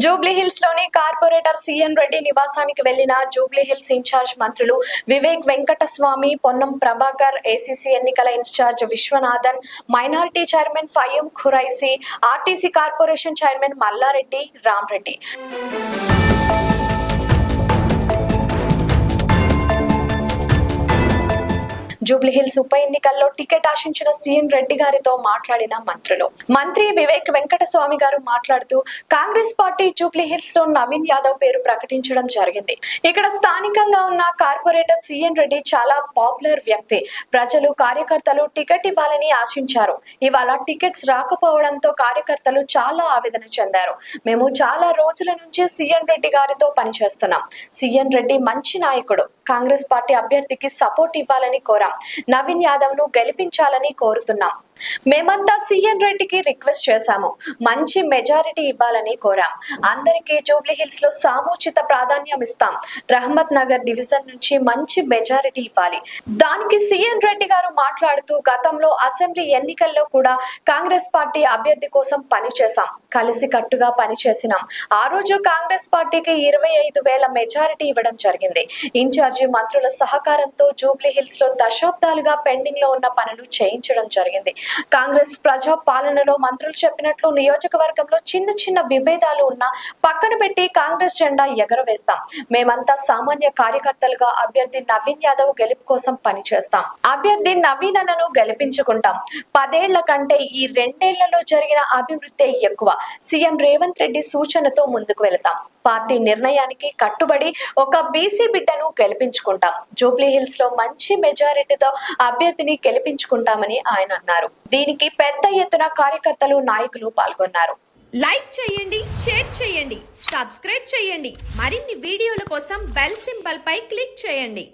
జూబ్లీహిల్స్ లోని corporator CN Reddy నివాసానికి వెళ్లిన జూబ్లీహిల్స్ ఇన్ఛార్జ్ మంత్రులు వివేక్ వెంకటస్వామి, పొన్నం ప్రభాకర్, ఏసీసీ ఎన్నికల incharge Vishwanathan, minority chairman Fayeem Qureshi, RTC corporation chairman Mallareddy, Ramreddy. Jubilee Hills ఉప ఎన్నికల్లో టికెట్ ఆశించిన సీఎన్ రెడ్డి గారితో మాట్లాడిన మంత్రి వివేక్ వెంకటస్వామి గారు మాట్లాడుతూ కాంగ్రెస్ పార్టీ జూబ్లీహిల్స్ లో నవీన్ యాదవ్ పేరు ప్రకటించడం జరిగింది. ఇక్కడ స్థానికంగా ఉన్న కార్పొరేటర్ సీఎన్ రెడ్డి చాలా పాపులర్ వ్యక్తి. ప్రజలు, కార్యకర్తలు టికెట్ ఇవ్వాలని ఆశించారు. ఇవాళ టికెట్స్ రాకపోవడంతో కార్యకర్తలు చాలా ఆవేదన చెందారు. మేము చాలా రోజుల నుంచి సీఎన్ రెడ్డి గారితో పనిచేస్తున్నాం. సీఎన్ రెడ్డి మంచి నాయకుడు. కాంగ్రెస్ పార్టీ అభ్యర్థికి సపోర్ట్ ఇవ్వాలని కోరాం. నవీన్ యాదవ్ ను గెలిపించాలని కోరుతున్నాం. మేమంతా సీఎన్ రెడ్డికి రిక్వెస్ట్ చేశాము. మంచి మెజారిటీ ఇవ్వాలని కోరాం. అందరికీ జూబ్లీహిల్స్ లో సామూచిత ప్రాధాన్యం ఇస్తాం. రహమత్ నగర్ డివిజన్ నుంచి మంచి మెజారిటీ ఇవ్వాలి. దానికి సీఎన్ రెడ్డి గారు మాట్లాడుతూ గతంలో అసెంబ్లీ ఎన్నికల్లో కూడా కాంగ్రెస్ పార్టీ అభ్యర్థి కోసం పనిచేశాం. కలిసి కట్టుగా పనిచేసినాం. ఆ రోజు కాంగ్రెస్ పార్టీకి 25,000 మెజారిటీ ఇవ్వడం జరిగింది. ఇన్ఛార్జి మంత్రుల సహకారంతో జూబ్లీహిల్స్ లో దశాబ్దాలుగా పెండింగ్ లో ఉన్న పనులు చేయించడం జరిగింది. కాంగ్రెస్ ప్రజా పాలనలో మంత్రులు చెప్పినట్లు నియోజకవర్గంలో చిన్న చిన్న విభేదాలు ఉన్నా పక్కన పెట్టి కాంగ్రెస్ జెండా ఎగరవేస్తాం. మేమంతా సామాన్య కార్యకర్తలుగా అభ్యర్థి నవీన్ యాదవ్ గెలుపు కోసం పనిచేస్తాం. అభ్యర్థి నవీన్ అన్నను గెలిపించుకుంటాం. 10 ఏళ్ల కంటే ఈ 2 ఏళ్లలో జరిగిన అభివృద్ధి ఎక్కువ. సీఎం రేవంత్ రెడ్డి సూచనతో ముందుకు వెళతాం. పార్టీ నిర్ణయానికి కట్టుబడి ఒక బీసీ బిడ్డను గెలిపించుకుంటాం. జూబ్లీహిల్స్ లో మంచి మెజారిటీతో అభ్యర్థిని గెలిపించుకుంటామని ఆయన అన్నారు. దీనికి పెద్ద ఎత్తున కార్యకర్తలు, నాయకులు పాల్గొన్నారు. లైక్ చేయండి, షేర్ చేయండి, సబ్స్క్రైబ్ చేయండి. మరిన్ని వీడియోల కోసం బెల్ సింబల్ పై క్లిక్ చేయండి.